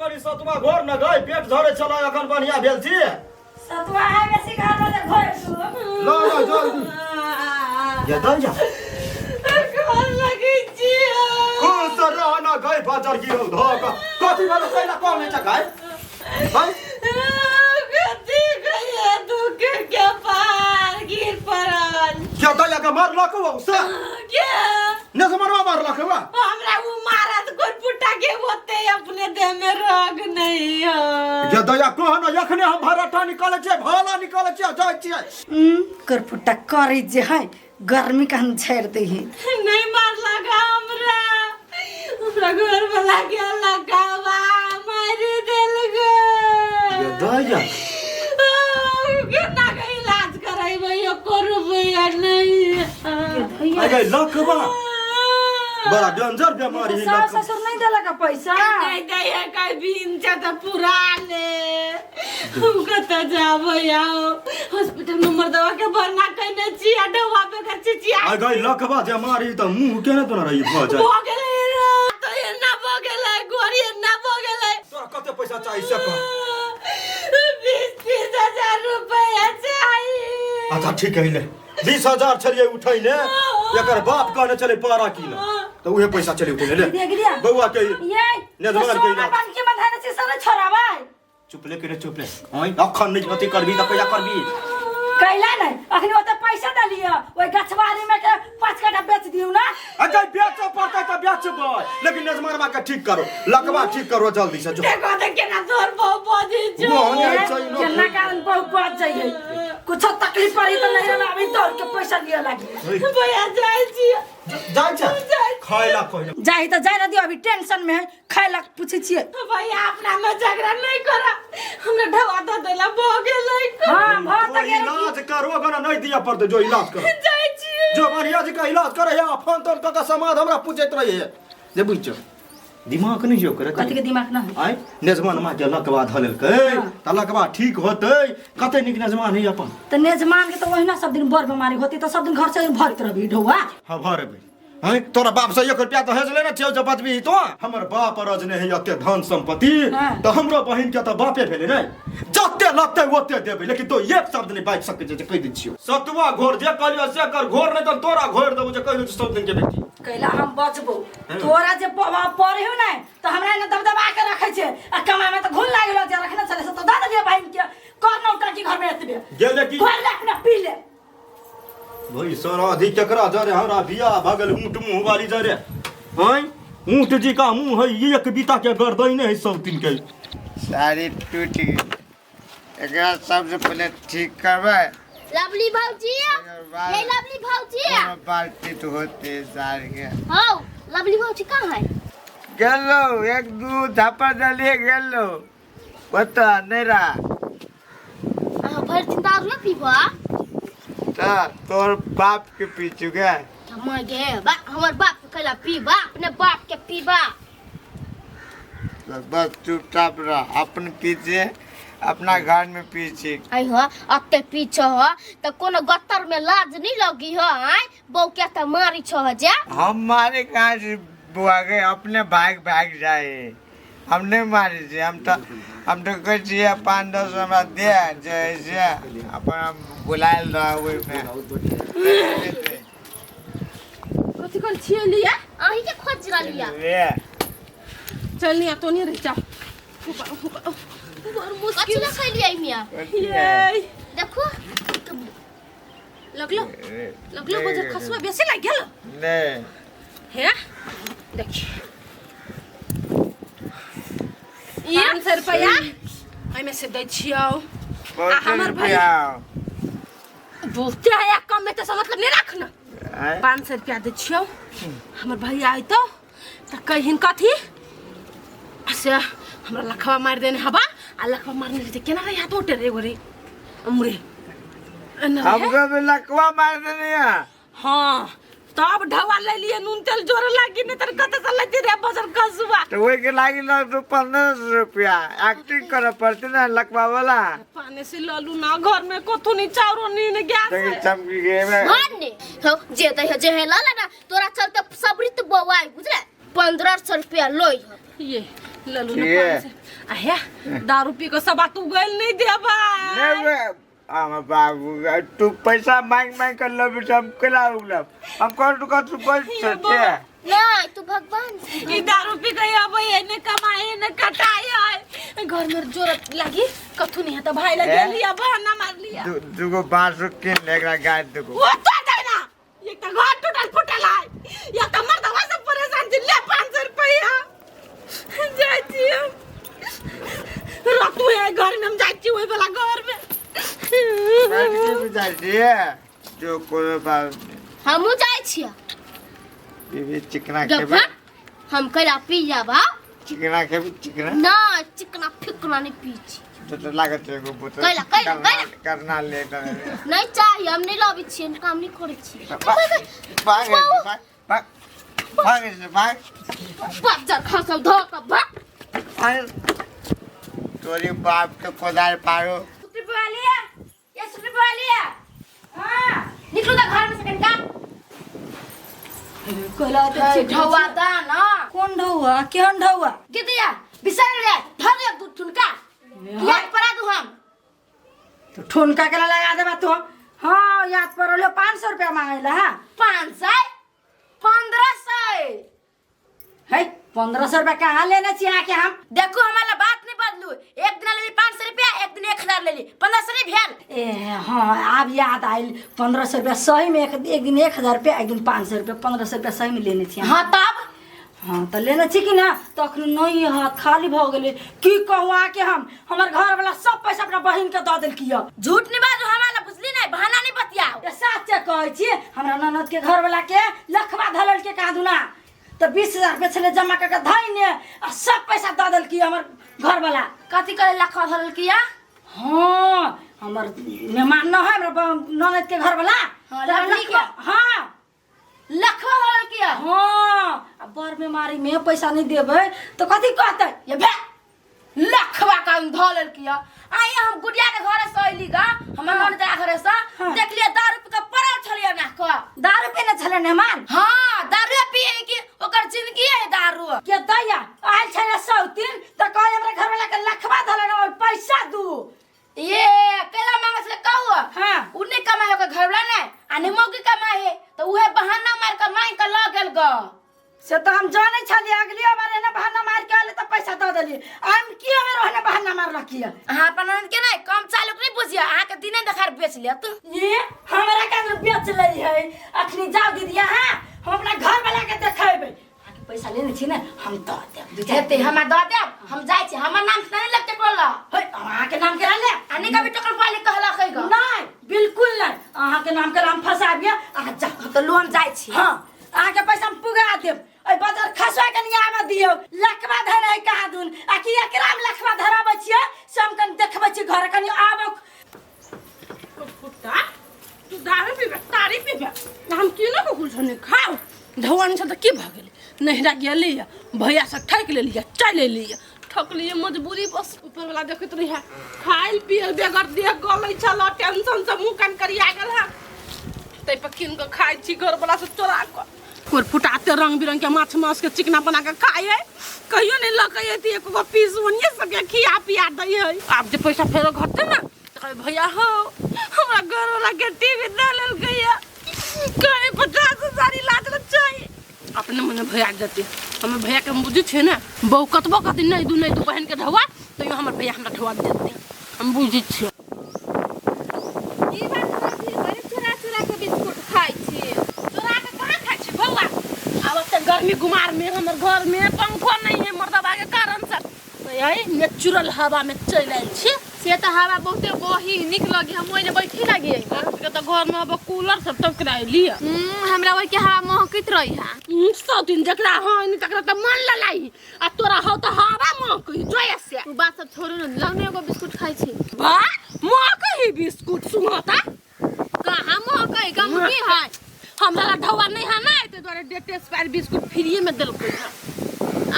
करी सतुआ घोर न गई पेट झरे चला अखन बढ़िया भेल छी सतुआ है बेसी खा ले घोर ला ला जल्दी ये दल जा घर लगी छी खुश रहना गई बाजार की धोका कथि वाला पहिला कौन है चकाई भाई कथि गया तू के पार गिर पड़ल क्या दया का मार लको उसे क्या ने जमाना मार लको बा हमरा वो मारत कोई पुटा के होते अपने देह में रोग नहीं है क्या दया कहना यखने हम भराटा निकाले छे भाला निकाले छे जाय छे कर पुटा करे जे है गर्मी कान छेड़ दे ही नहीं मार लगा हमरा घर वाला क्या लगावा मार देल गे ये दया कितना का इलाज कराई भैया करू भैया नहीं अगे लकवा बड़ा डेंजर बीमारी है सास ससुर नहीं देला का पैसा नहीं दे का बीन छ त पुराने हम कता जाबो याओ हॉस्पिटल में मर्दवा के भरना कइने छी अडवा पे कर छी अगे लकवा बीमारी त मुंह केने तो न रही भ जाय हो गेले तो ये ना हो गेले गोरी ना हो गेले तोरा कते पैसा चाहिए से कह 20,000 रुपया चाहिए अच्छा ठीक है ले 20,000 चलिए उठाई ने एकर बाप कहने चले पारा की ना तो उहे पैसा चले उठे ले बउआ के ये ने जमान के ना बन के बंधाने से सारा छोरावा चुप ले करे चुप ले ओइ अखन नहीं अति करबी त कया करबी कैला नहीं अखनी ओते पैसा दलियो ओइ गछवारी में के 5 कटा बेच दियो ना अगे बेच पड़ता त बेचबो लेकिन नजमान मा के ठीक करो लकवा ठीक करो जल्दी से जो देखो देख केना तोर बहु बजी छ केना कारण बहु बज जाइए कुछ तकलीफ पड़ी तो नहीं ना अभी तोर के पैसा दिया लागी भैया जाई छी जाय छ खाइला कोइ जाई तो जाय न दियो अभी टेंशन में है खाइला पूछे छिए भैया अपना में झगड़ा नहीं करा हमरा ढवा द देला भ गेलै हां भ त गेल इलाज करो अगर नहीं दिया पर तो जो इलाज करो जाई छी जो बढ़िया जी का इलाज करे या फोन तोन का समाद हमरा पूछत रही है जे बुझ दिमाग नहीं जो करे कथि के दिमाग ना है आय नेजमान मा के लकवा धलल के त लकवा ठीक होतै कते निक नेजमान है अपन त नेजमान के तो ओहिना सब दिन बर बीमारी होती तो सब दिन घर से भरत रहबी ढौआ हां भरबे हैं तोरा बाप से 1 रुपया तो हेजले ना छौ जब बचबी तो हमर बाप रज ने है एते धन संपत्ति तो हमरो बहिन के तो बापे भेले नै जत्ते लगते ओते देबे लेकिन तो एक शब्द नहीं बाज सके जे कह दै छियो सतुआ घोर जे कहलियो से कर घोर नहीं तो तोरा घोर देबो जे कहलियो सब दिन के बेटी कैला हम बचबो तोरा जे पढ़ियो नै तो हमरा ने दबदबा के रखे छे आ कमाय में तो घुन लागलो जे रखना चले से तो दादा दिया बहिन के करनो का की घर में एतबे गेले की घर रखना पी ले भाई सरा अधिक चकरा जरे हमरा बिया भगल ऊंट मुंह वाली जरे हैं ऊंट जी का मुंह है एक बीता के गर्दन है सब दिन के सारी टूट गई एकरा सबसे पहले ठीक करबे लवली भौजी हे लवली भौजी बाल्टी तो होते सार के हो लवली भौजी कहां है गेलो एक दू झापा दलिए गेलो पता नहीं रहा भर दिन दारू ना पीबा तोर बाप के पीछू के हमर गे बा हमर बाप के कला पीबा अपने बाप के पीबा बस चुपचाप रह अपन पीछे अपना घर में पीछे आई हो अते पीछे हो त कोनो गत्तर में लाज नहीं लगी हो आय बौ के त मारी छ जा हमारे कहां से बुआ गए अपने भाग जाए हमने मारे थे हम तो कहिए 5-10 हमरा दे जैसे अपन बुलायल रहवे में कथि कोन छिए लिया आही के खोज लिया रे चल निया तो नहीं रह जा और मुश्किल से लिया मिया ये देखो लगलो बजर खसवा बेसी लाग गेल ने है देख 500 रुपया हमें से दै छियो हमर भैया बोलते है कम में तो मतलब नहीं रखना 500 रुपया दे छियो हमर भैया आई तो कहिन कथी से हमरा लखवा मार देने हवा आ लखवा मारने से केना रे हाथ उठे रे गोरे हमरे हमको भी लखवा मार देने हां तब ढवा ले लिए नून तेल जोर लागी ने तर कते से लेती रे बजर कसुआ तो वही के लागी ना तो 1500 रुपया एक्टिंग करे पड़ते ना लखवा वाला पानी से ललू ना घर में कोथु नहीं चावरो नहीं गैस तो चमकी गए में मारने हो जे है लाला ना तोरा चलते सबरित बवाई बुझले 1500 रुपया लोई ये ललू ठीक है। आहे दारू पी को सब तू गइल नहीं देबा हम बाबू तू पैसा मांग कर लो हम खिलाऊंगा हम कौन तू बोल सोचे नहीं तू भगवान ई दारू पी गई अब एने कमाए ने कटाई है घर में जरूरत लगी कथु नहीं है तो भाई लगे लिया बहाना मार लिया दुगो बांसु किन लेगा गाय दुगो वो तो देना एक तो घर टूटल फुटल है एक तो मर्द वैसे परेशान थी ले 500 रुपया जाती है रतु है घर में हम जाती हुए वाला घर में जो कोनो बात हमू जाय छिया बीबी चिकना गप्पा हम कला पी जाबा चिकना चिकना ना चिकना फिकना नहीं पी छी तो लागत है को बोतल कैला करना ले नहीं चाहिए हम नहीं लाबी छी काम नहीं करे छी भाग बाजार खसम धोका भाग तोरी बाप तो कोदार पारो सुटी वालिया ये सुटी वालिया हां निकलो दा घर में से कनका कोला तो ढौआ दा ना कौन ढौआ केहन ढौआ गिदिया बिसर रे धर ले दूध ठुनका याद पड़ा दू हम तो ठुनका के लगा देबा तो हां याद पड़लो 500 रुपया मांगैला हां 500 1500 है 1500 रुपया कहाँ लेना चाहिए आके हम देखो हमारा बात नहीं बदलू एक दिन ले 500 रुपया एक दिन 1000 ले ली 1500 नहीं भेल ए हाँ अब याद आयल 1500 रुपया सही में एक दिन 1000 रुपया एक दिन 500 रुपया 1500 रुपया सही में लेने चाहिए हाँ तब हाँ तो लेना चाहिए कि ना तो अखन नहीं हाथ खाली भ गेले की कहूँ आके हम हमार घर वाला सब पैसा अपना बहन के दे दिल किया झूठ नहीं बाजू हमारा बुझली नहीं बहाना नहीं बतियाओ ये सच्चे कहै छी हमरा ननद के घर वाला के लखवा धलल के कहा दूना तो 20000 रुपया छले जमा करके धइने आ सब पैसा दे दिल किया हमार घर वाला कथी करे लखवा धरल किया हाँ हमार मेहमान न है हमरा ननद के घर वाला हाँ, लड़की के? हाँ लखवा धरल किया हाँ अब बर बीमारी में पैसा नहीं देबे तो कथी कहते ये बे लखवा का धरल किया आई हम गुड़िया के घर से अइली गा हमर नन जा घर से हाँ। देख लिया दारू पी के पड़ल छलिए ना को दारू पीने छले मेहमान हां दारू पिए की ओकर जिंदगी है दारू के दैया आयल छले सौतीन तो कहे हमरा घर वाला के लखवा धले और पैसा दू ये केला मांगे से कहू हाँ। उन्ने कमाए के घर वाला नहीं आने मौकी कमाए है तो उहे बहाना मार के माई के ल गेल ग से तो हम जाने छली अगली बार एने बहाना मार के आले तो पैसा दे देली हम की हमें रहने बहाना मार रखिया हां पनन के नहीं कम चालू नहीं बुझिया आ के दिने देखार बेच लिया तू ये हमरा का बेच लई है अखनी जाओ दीदी हां हम अपना घर वाला के देखेबे आके पैसा लेने छी ना हम दे देब हेते हमरा द दे हम जाय छी हमर नाम नहीं लगते कोला हे अहाँ के नाम के ले आने का भी टकर पाले कहला खैगा नहीं बिल्कुल नहीं अहाँ के नाम के नाम फसाबिया आ जा तो लोन जाय छी हां अहाँ के पैसा हम पुगा देब ए बाजार खसवा के निया में दियो लखवा धरे है कहा दून आ कि एकराम लखवा धराबे छियै सम कन देखबे छी घर कनी आबो फुटा तू दारू पीबे तारी पीबे हम की न को कुछ नहीं खाओ धवन से तो की भ गेले नहिरा गेली भैया से ठक लेलिए चल लेलिए ठक लिए मजबूरी बस ऊपर वाला देखत रही है खाइल पियल बेगर देह गलै छल टेंशन से मुंह कान करिया गेल है तै पर किन के खाइ छी घर वाला से चोरा के कोर फुटाते रंग बिरंग के माछ मांस के चिकना बना के खाए कहियो नहीं लगे थी एक पीस बनिए सके खिया पिया दे है आप जे पैसा फेरो घटते ना तो कहे भैया हो हमरा घर वाला के टीवी ना लेल गया कहे 50,000 इलाज ल चाहिए अपने मने भैया देते हमें भैया के बुझे छे ना बहु कतबो कति नहीं दू बहन के ढवा तो यो हमर भैया हमरा ढवा देते हम बुझे छे ई बात बड़ी चुरा के बिस्कुट खाई छी तोरा के कहां खाइ छी बौआ अब त गर्मी गुमार में हमर घर में पंखो नहीं है मर्दबा के कारण से यही नेचुरल हवा में चल आइल छी से तो हवा बहुते बही निक लगी हम ओइने बैठी लगी के त घर में अब कूलर सब टकरा लिया हमरा ओइ के हवा महकित रही है सब दिन जकरा हां तकरा त मन ललाई आ तोरा हो त हवा महकई जोय से तू बात सब छोड़ू न लगने एगो बिस्कुट खाई छी बा महकई बिस्कुट सुंघता कहां महकई गम की है हमरा ढवा नहीं है ना ते द्वारा डेट एक्सपायर बिस्कुट फ्री में देलकै है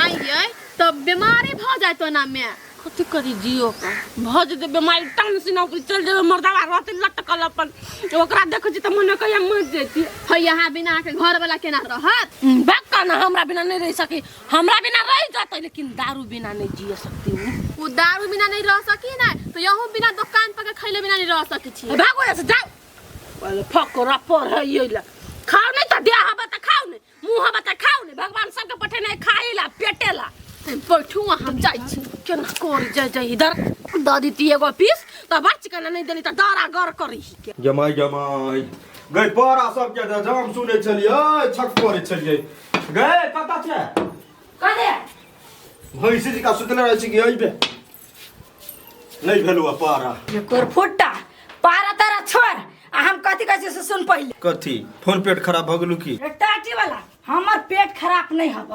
आइए तब बीमारी भ जाय तो ना में कथी करी जियो का भज दे बीमारी टांग से नौकरी चल जाबे मर्दावा रहते लटकल अपन ओकरा देखै छी त मन कहिया मर जेती है यहाँ बिना के घर वाला केना रहत बक्का ना हमरा बिना नहीं रह सकी हमरा बिना रह जाते लेकिन दारू बिना नहीं जी सकती हूँ वो दारू बिना नहीं रह सकी ना तो यहूँ बिना दुकान पर के खैले बिना नहीं रह सकी छी भागो ऐसे जाओ पहले फकरा पर है ये ला खाओ नहीं तो देह हबा त खाओ नहीं मुंह हबा त खाओ नहीं भगवान सबके पठे नहीं खाइला पेटेला बैठू हम जाई छी केना कर जाय इधर दादी ती एगो पीस त बच के नहीं देली त दारा गर करी जमाई गई पारा सब के जाम सुने छलिए छक करे छलिए गए कता छे कदे भैंसी जी का सुतले रह छी कि अइबे नहीं भेलुआ पारा कोर फुट्टा पारा तारा छोड़ आ हम कथी कहै से सुन पहिले कथी फोन पेट खराब भ गेलु की टाटी वाला हमर पेट खराब नहीं हब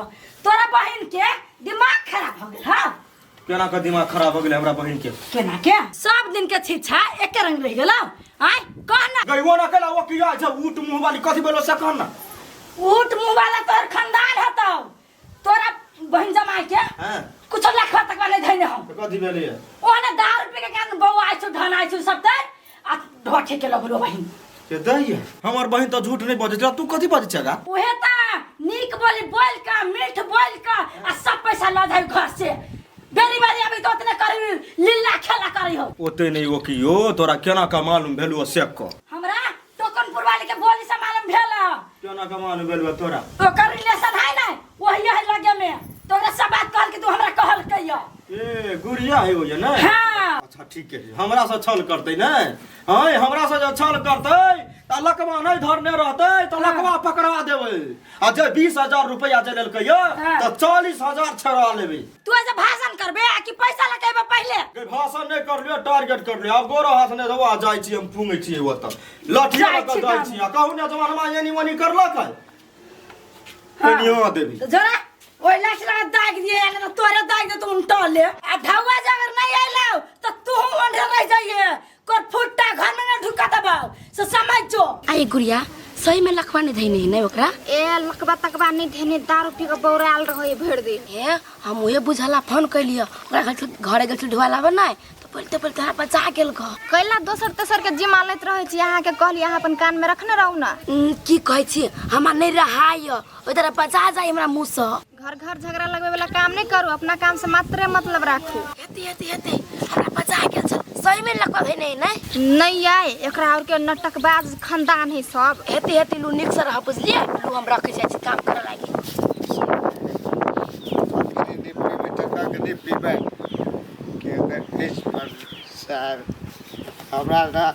तोरा बहन के दिमाग खराब हो गेल हां केना का दिमाग खराब हो गेल हमरा बहन के केना के सब दिन के छिछा एक रंग रह गेल आय कहना गईवो ना केला वो किया छ ऊट मुंह वाली कथी बोलो से कहना ऊट मुंह वाला तोर खानदान हतौ तोरा बहन जमाई के हां कुछ लाख तक वाले धैने हम कथी भेले ओने 10 रुपए के कान बौ आइ छ धन आइ छ सब त आ ढोठे के लगलो बहन के दैया हमर बहन त झूठ नहीं बजे तू कथी बजे छगा ओहे त नीक बोली बोल का मीठ बोल का आ सब पैसा ल जाई घर से बेरी बेरी अभी तो उतने करी लीला खेला करी हो ओते नहीं वो कियो तोरा केना का मालूम भेलु सेक को हमरा टोकनपुर वाले के बोली से मालूम भेला केना का मालूम भेलु तोरा ओकर रिलेशन है ना वही है लगे में तोरा सब बात कहल के तू हमरा कहल कहियो ए गुड़िया है वो ये ना हां अच्छा ठीक है हमरा से छल करते ना हां हमरा से जो छल करते त लकवा नहीं धरने रहते त लकवा पकड़वा देबे आ जे 20000 रुपया जे लेलकै यो त 40000 छड़ा लेबे तू ऐसे भाषण करबे आ कि पैसा लगाबे पहले के भाषण नहीं कर लियो टारगेट कर लियो अब गोरो हाथ ने दवा जाई छी हम फूंगे छी वो त लाठिया लगा जाई छी आ कहू ने जवान मा यानी वनी करलक है कनिया देबी तो जरा ओइ लक्षला दाग दिए आले तो तोरे दाग दे तुम टले आ ढौवा अगर नहीं आइलो तो तू ओंढे रह जाइए कोर फुट्टा घर में न ढुका दबाओ से समझो आई गुड़िया सही में लखवा नहीं धैने नहीं ओकरा ए लकबा तकबा नहीं धने दारू पी के बौराल रहे भेड़ दे ए हम ओहे बुझाला फोन कैलियो ओकरा घरे गेल ढुआ लाबे नहीं तो पलते तारा बचा गेल घ कैला दोसर तेसर के जिमा लेत रहे छी यहाँ के कहली यहाँ अपन कान में रखने रहू ना की कहै छी हमरा नहीं रहाय ओइ तरह बचा जाई हमरा मुंह से घर घर झगड़ा लगवे वाला काम नहीं करू अपना काम से मात्र मतलब राखू हेते हमरा बचा गेल छ सही में लखवा धैने नहीं आए एकरा और के नटकबाज खानदान है सब हेते लू निक से रह बुझलिए लू हम रखे जाय छी काम करे लागी सर हमरा ना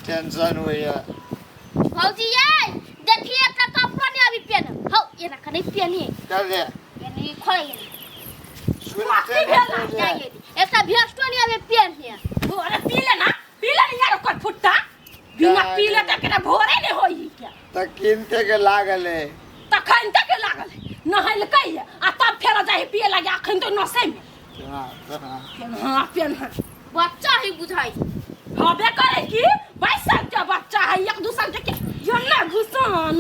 टेंशन हुई है भौजी ये देखिए एकरा कपड़ा नहीं अभी पहन हो ये ना कने पहनिए कर दे ये नहीं खोले सुनते जाइए एकरा भेस्टो नहीं अभी पहनिए अरे पीले नहीं यार कोर फुट्टा बिना पीले त केना भोरे नहीं होई क्या त किनते के लागल है तखन तक लागल नहल कई आ तब फेर जाई पिए लागे अखन तो नसे में हां पेन बच्चा ही बुझाई हबे करे की 22 साल के बच्चा है एक दू साल के यो ना घुसन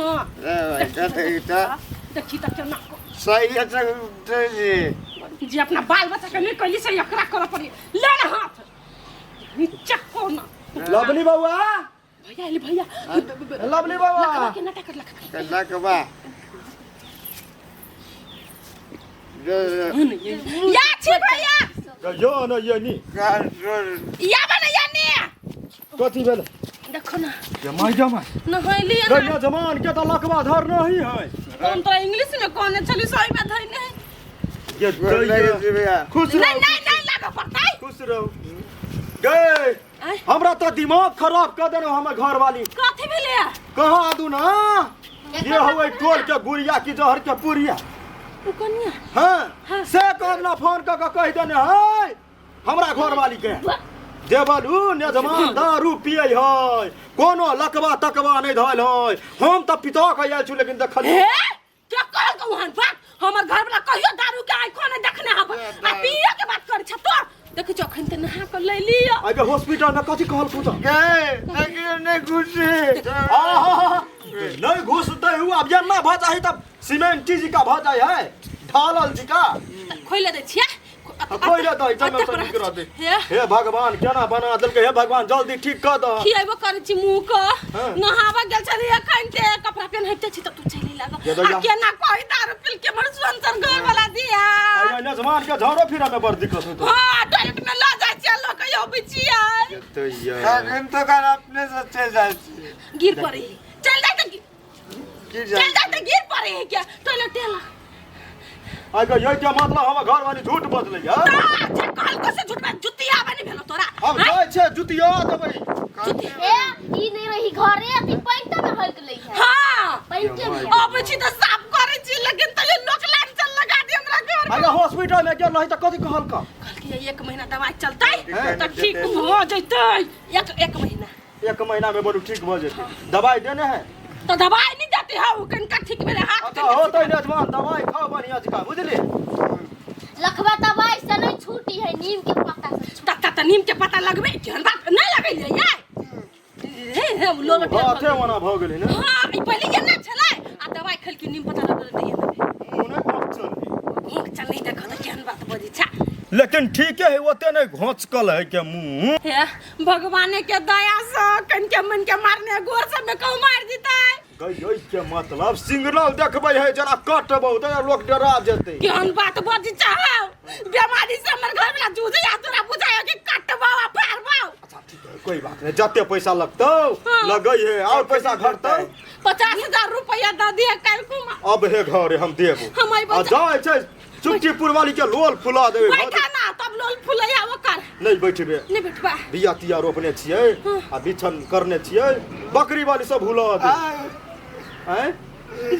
देखी त केना सही है जी अपना बाल बच्चा के नहीं कहली से एकरा कर पड़ी ले ना हाथ नीचे कोना लवली बाबा भैया ले भैया लवली बाबा के नाटक कर लख कल्ला के बा या छी भैया यो न ये नी या बने या ने कथी भेल देखो ना जमाई नहली गैया जमान के त लकवा धर नहीं है कौन तो इंग्लिश में कौन चली सही में धई नहीं ये गैया खुश रहो नहीं लगा पता खुश रहो गए हमरा तो दिमाग खराब कर देनो हमर घर वाली कथी भेले कहां आदू ना ये होए टोल के गुड़िया की जहर के पुरिया कनिया हां से करना फोन क के कह देने है हमरा घर वाली के जे बोलू ने जमान दारू पिए है कोनो लकवा तकवा नहीं धइल है हम त पिता के आइल छु लेकिन देखल क्या कर तो वहां बात हमर घर वाला कहियो दारू के आंखों ने देखने हब आ पिए के बात कर छ तो देख छ खन त नहा के ले लियो आगे हॉस्पिटल में कथी कहल पूछ नहीं घुसे नहीं घुसते हुआ अब ना भ जाई तब सीमेंट जी का भ जाई है ढालल जी का खोले दे छिया कोई रहता है चल मैं करा दे हे भगवान केना बना देलके हे भगवान जल्दी ठीक कर द खियाबो करे छी मुंह को नहावा गेल छली एखन के कपड़ा पेन हटते छी त तू चली लाग आ केना कोई दारू पील के मर संतर घर वाला दिया अरे न जमान के झाड़ो फिरा में बड़ दिक्कत होता हां टॉयलेट में ला जाय छी लोग यो बिचिया तो यार हम तो कर अपने से चल जाए गिर पड़ी चल जा त चल जा त गिर पड़ी है क्या टॉयलेट ला आगे ये क्या मतलब हम घर वाली झूठ बदले यार अच्छा कल को से झूठ में जुतिया बनी भेलो तोरा अब जाय छे जुतिया दबै ए ई नहीं रही घरे अति पैंटा में हल गई है हां पैंटे में अब छी त साफ करे छी लेकिन त ये लोक लाइन चल लगा दे हमरा घर आगे हॉस्पिटल में गेल रही त कथि कहल का कल के 1 महीना दवाई चलतै त ठीक हो जइतै एक महीना 1 महीना में बड़ू ठीक हो जेते दवाई देने है तो दवाई नहीं देते हो कनका ठीक मेरे हाथ अच्छा होतै नेजमान दवाई खाओ बढ़िया जका बुझली लखवा दवाई से नहीं छूटी है नीम के पत्ता से तक नीम के पता लगबे केहन बात नहीं लगैले ये हम लोग बाते मना भ गेलै ने हां ई पहले ये ना छलै आ दवाई खेल के नीम पता लगल नहीं मुने पहुंचल मुंह चल नहीं देखो तो केहन बात बजी छा लेकिन ठीक है ओते नहीं घोंचकल है के मुंह हे भगवान के दया से कन के मन के मारने गोर से में कहू मार जीता गई के मतलब सिग्नल देखबै है जरा कटबौ त लोग डरा जेतै केहन बात बजी चाहो बीमारी से हमर घर वाला जूझे या तोरा बुझायो कि कटबौ आ फाड़बौ अच्छा ठीक है कोई बात नहीं जते पैसा लगतौ लगई है और पैसा घटतौ 50,000 रुपया द दिए कल को अब हे घरे हम देबो हम आ जाय छै चुट्टीपुर वाली के लोल फुला देबे बैठा ना तब लोल फुलैया ओकर नहीं बैठबे नहीं बैठबा बिया तिया रोपने छियै आ बिछन करने छियै बकरी वाली सब भुला दे हैं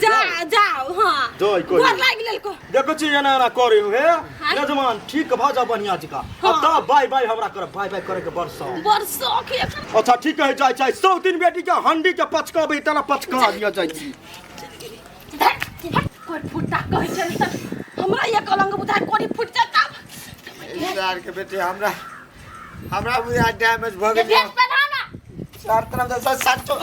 जाओ हां जाय कोई घर लाग लेल को देखो छी एना एना करे हो हे यजमान ठीक भाजा बढ़िया जका अब त बाय बाय हमरा कर बाय बाय करे के बरसों के अच्छा ठीक है जाय जाय 100 दिन बेटी के हंडी के पचकाबे तना पचका दिया जाय छी कोई फुटा कहि छै त हमरा ये कलंग बुझा कोनी फुट जाता यार के बेटे हमरा बुझा डैमेज भ गेल ड्रेस पहना चार तरफ से साचो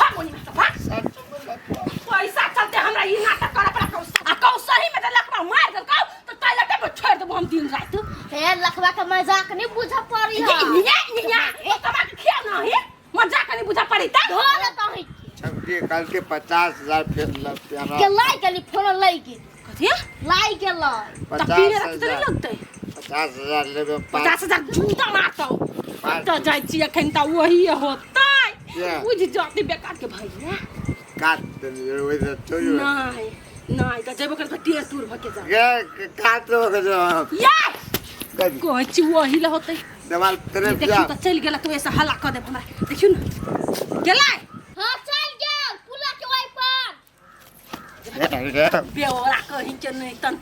पैसा चलते हमरा ई नाटक करे पड़ा आ कौ सही में लखवा मार दल कौ तो टॉयलेट में छोड़ देबो हम दिन रात हे लखवा के मजाक नहीं बुझा पड़ी है निया ओ तमा के खिया ना है मजाक नहीं बुझा पड़ी त ढोल कहीं छमके कल के 50,000 फिर लगते के लाई के लिए फोन लाई के कथि लाई के लाई 50,000 लगतै 50,000 लेबे 50,000 झूठा मारतौ तो जाय छी एखन त वही होतै बुझ जाती बेकार के भाई ने काट दे ओइ त चोरी नहीं त जेबो कर त टियर टूर भके जा के काट लो के जो या कभी कोई ची वही ल होतै देवाल तरफ देखियो जा त चल गेला तो ऐसा हल्ला कर दे हमरा देखियो ना गेला हां चल गेल पुला के वाई पर बेवरा कहि के नहीं तन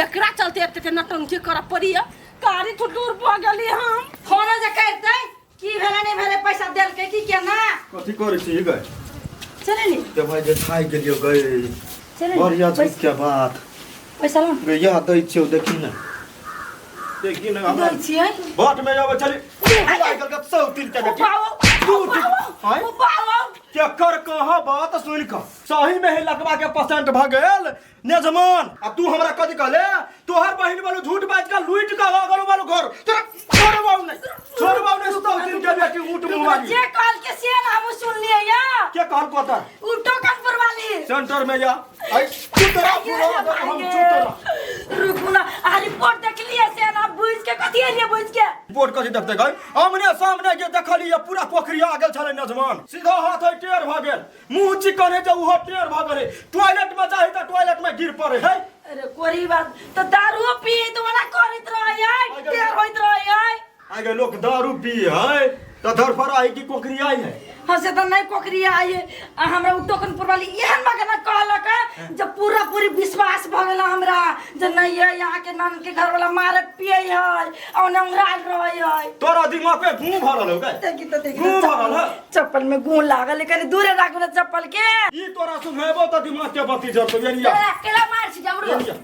एकरा चलते एते नटंकी कर पड़ी कारी तो दूर भ गेली हम फोन जे करतै की भेला नहीं भेले पैसा देल के की केना कथि करे छी गए चले नी ते भाई जे खाई गेलियो गए चले बढ़िया छै के बात पैसा लो गैया दै छियो देखी ना हमरा दै छियै बाट में आबे चली आइ गल 100 दिन के बेटी ओ बाबा के कर कहा बात सुन क सही में ही लकवा के परसेंट भ गेल नेजमान आ तू हमरा कथि कहले तोहर बहिन वाला झूठ बाज का लूट का गलो वाला घर तोरा छोड़बाऊ नहीं 100 दिन के बेटी ऊट मुवाली जे काल के सेन हम सुन लिए या के कहल कोता उ टोकनपुर वाली सेंटर में जा आई चुतरा पूरा हम चुतरा रुकू ना आ रिपोर्ट देख लिए सेन अब बुझ के कथि एलिए बुझ के रिपोर्ट कथि देखते गए आमने सामने के देखलिए पूरा पोखरिया आ गेल छले नजमान सीधा हाथ है टेढ़ भ गेल मुंह चिकन है जे उहो टेढ़ भ गेल टॉयलेट में जाहि त टॉयलेट में गिर पड़े है अरे कोरी बात तो दारू पी तो वाला करत रहै टेढ़ होइत रहै आगे लोग दारू पी है तो धरफराई की कोकरी आई है हाँ से तो नहीं कोकरी आई आ हमरा उ टोकनपुर वाली एहन मगना कहलक जब पूरा पूरी विश्वास भ गेल हमरा जे नहीं है यहाँ के नान के घर वाला मारे पिए है और नंगराल रहै है तोरा दिमाग पे घूम भरल हो गए देखी तो देखी घूम भरल है चप्पल में घूम लागल लेकिन दूरे राखू ना चप्पल के ई तोरा सुनेबो त दिमाग के बत्ती जरतो येनिया अकेला मार छी जबरो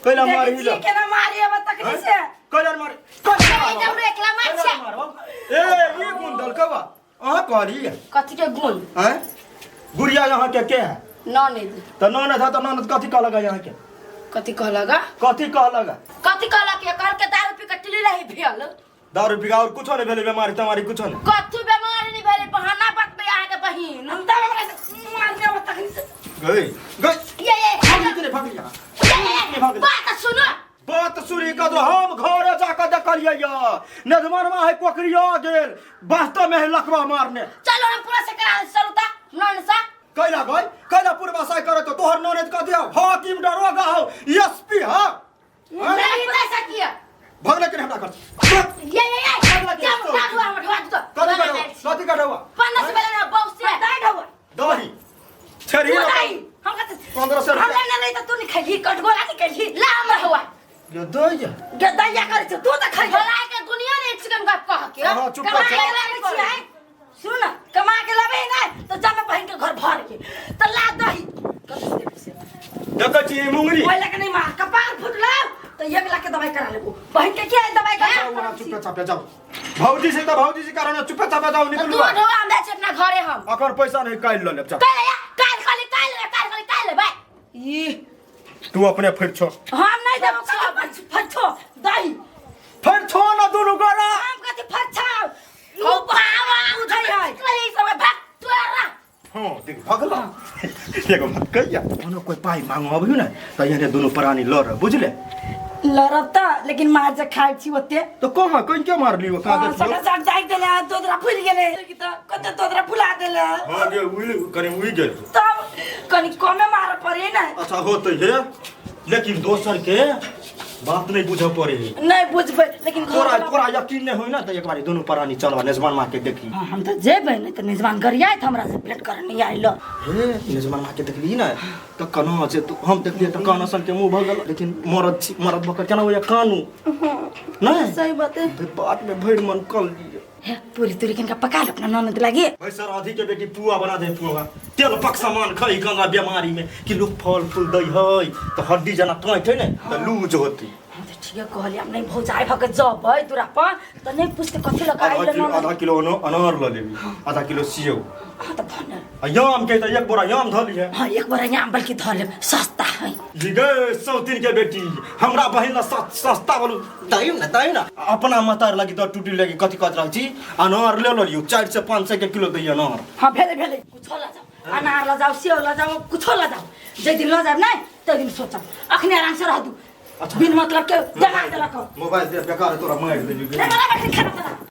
कैला मार ही देखी केना मारी अब तकनी से कैला मार जबरो एकला मार छे ए ई गुंडल कबा अहाँ कहली कथि के गुण हैं गुड़िया यहाँ के है ननद तो ननद है तो ननद कथि का लगा यहाँ के कथी कहलगा कथी कहलगा कथी कहला के कर के दारू पी के टिली रही भेल दारू पिका और कुछ नहीं भेले बीमारी तुम्हारी कुछ नहीं कथू बीमारी नहीं भेले बहाना बात पे आ के बहिन हम तब हमरा से मार देब तखनी से गई गई ये भाग जा बात सुनो बात सुनी का तो हम घरे जाकर देखलिए नजमान में है कोकरिया गेल वास्तव में है लकवा मारने चलो हम पूरा से करा चलता नन सा कैला गई कैला पूर्वासाय करे तो तोहर ननद का दिया हाकिम दरोगा हो एसपी हा नहीं ऐसा किया भगले के हमरा कर ये क्या हुआ हम ढवा दो कथी का हुआ 50 बेले ना बहुत से दाई ढवा दही छरी दाई हम कहते 1500 हम नहीं तो तू नहीं खाई कटगोला नहीं खाई ला हम हुआ ये दही गदैया करे छ तू त खाइ भला के दुनिया ने चिकन का कह के हां चुप कर कमा सुन न कमा के लाबे ना तो जामे बहिन के घर भर के त ला दही देखै छी मुंगरी ओइ लके नहीं मार कपार फुटला तो 1 लाख के दवाई करा लेबो बहिन के क्या दवाई करा चुप चाप जाओ भौजी से कारण चुप चाप जाओ निकल तू ढवा हम जाए अपना घरे हम अकर पैसा नहीं काल ल ले काल भाई ई तू अपने फिर छो हम नहीं देबो का फछो दही फिर छो ना दोनों गोरा हम कथि फछाओ ओ बाबा उठै है कहीं सब भाग तू आ हां देख भगला एगो मत कहिया कोनो कोई पाई मांगो अबहियो ना त यने दोनों प्राणी लड़ बुझले लड़ता लेकिन मार जे खाइ छी ओते तो कहां कहीं के मार लियो का दे सका सक जाई देले तोदरा फुल गेले त कते तोदरा फुला देले हां गे उई करे उई गेल तब कनी कमे मार पड़े ना अच्छा होते है लेकिन दोसर के बात नहीं बुझ पड़े नहीं बुझबै लेकिन तोरा तोरा यकीन नहीं होई ना त एक बारी दोनों प्राणी चलवा नेजमान मां के देखी हम तो जेबै नहीं तो निजमान गरिया त हमरा से भेंट कर नहीं आइल हे नेजमान मां के देखली ना त कनो से तो हम देखलिए त कान सन के मुंह भगल लेकिन मरद बकर केना होया कानू नहीं सही बात है बात में भइर मन कल लिए हे पूरी तुरी किनका पका ल अपना ननद लागे भाई सर आधी के बेटी पुआ बना दे पुआ तेल पक सामान खाई गंगा बीमारी में कि लोग फल फूल दई है तो हड्डी जना टोट है ना तो लूज होती ठीक है कहली हम नहीं भौजाई भके जबै तुरा पर त नहीं पूछते कथि लगाइल आधा किलो अनार ल लेबी आधा किलो सेव हां त भन याम के तो एक बोरा याम धली है हां एक बार यहाँ बल्कि धले सस्ता है जिगे सौतीन के बेटी हमरा बहिन ला सस्ता बोलू ताई ना अपना मतार लगी तो टूटी लगी कथि कत रहै छी अनार ले लियो 4 से 500 के किलो दै अनार हां भेले कुछ ला जाओ अनार ला जाओ सेव ला जाओ कुछ ला जाओ जे दिन ला जाब नहीं त दिन सोचब अखने आराम से रह दू बिन मतलब के जमा देलक मोबाइल दे बेकार तोरा मार देली नहीं मला खाना